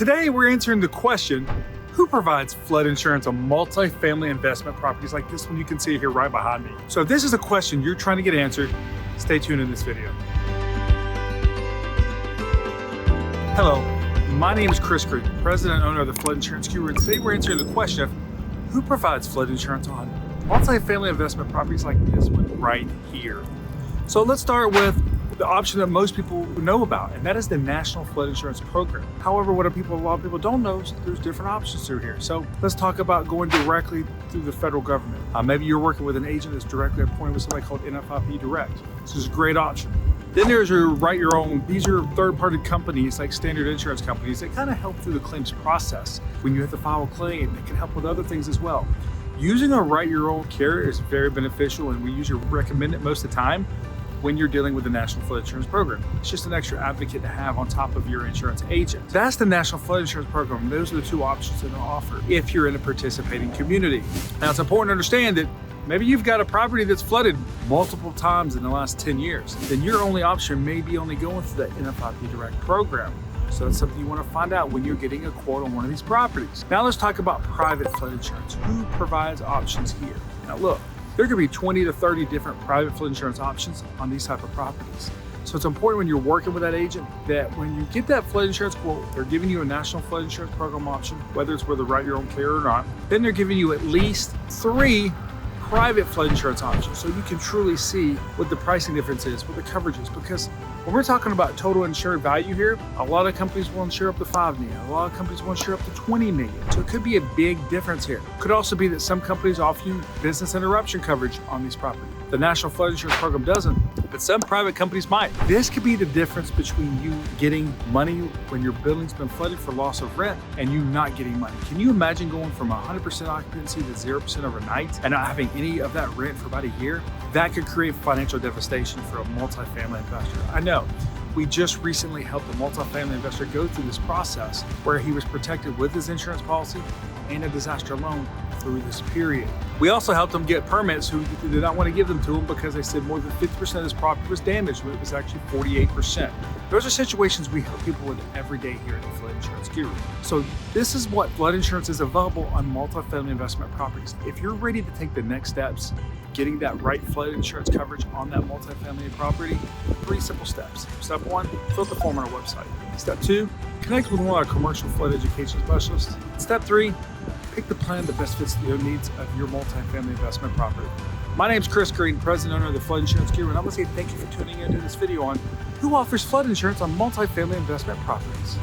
Today, we're answering the question, who provides flood insurance on multifamily investment properties like this one you can see here right behind me? So if this is a question you're trying to get answered, stay tuned in this video. Hello, my name is Chris Green, president and owner of the Flood Insurance Guru, and today we're answering the question of who provides flood insurance on multifamily investment properties like this one right here. So let's start with the option that most people know about, and that is the National Flood Insurance Program. However, a lot of people don't know is there's different options through here. So let's talk about going directly through the federal government. Maybe you're working with an agent that's directly appointed with somebody called NFIP Direct. This is a great option. Then there's your write your own. These are third-party companies like standard insurance companies that kind of help through the claims process. When you have to file a claim, they can help with other things as well. Using a write your own carrier is very beneficial, and we usually recommend it most of the time when you're dealing with the National Flood Insurance Program. It's just an extra advocate to have on top of your insurance agent. That's the National Flood Insurance Program. Those are the two options that are offered if you're in a participating community. Now, it's important to understand that maybe you've got a property that's flooded multiple times in the last 10 years. Then your only option may be only going through the NFIP Direct program. So that's something you want to find out when you're getting a quote on one of these properties. Now let's talk about private flood insurance. Who provides options here? Now look, there could be 20 to 30 different private flood insurance options on these type of properties. So it's important when you're working with that agent that when you get that flood insurance quote, they're giving you a National Flood Insurance Program option, whether it's with a write your own carrier or not. Then they're giving you at least 3 private flood insurance options, so you can truly see what the pricing difference is, what the coverage is. Because when we're talking about total insured value here, a lot of companies will insure up to $5 million, a lot of companies will insure up to $20 million. So it could be a big difference here. Could also be that some companies offer you business interruption coverage on these properties. The National Flood Insurance Program doesn't, but some private companies might. This could be the difference between you getting money when your building's been flooded for loss of rent and you not getting money. Can you imagine going from 100% occupancy to 0% overnight and not having any of that rent for about a year? That could create financial devastation for a multifamily investor. I know. We just recently helped a multifamily investor go through this process where he was protected with his insurance policy and a disaster loan through this period. We also helped him get permits who did not want to give them to him because they said more than 50% of his property was damaged when it was actually 48%. Those are situations we help people with every day here at the Flood Insurance Guru. So this is what flood insurance is available on multifamily investment properties. If you're ready to take the next steps, getting that right flood insurance coverage on that multifamily property, 3 simple steps. Step 1, fill out the form on our website. Step 2, connect with one of our commercial flood education specialists. Step 3, pick the plan that best fits the needs of your multifamily investment property. My name is Chris Green, president and owner of the Flood Insurance Guru, and I want to say thank you for tuning into this video on who offers flood insurance on multifamily investment properties.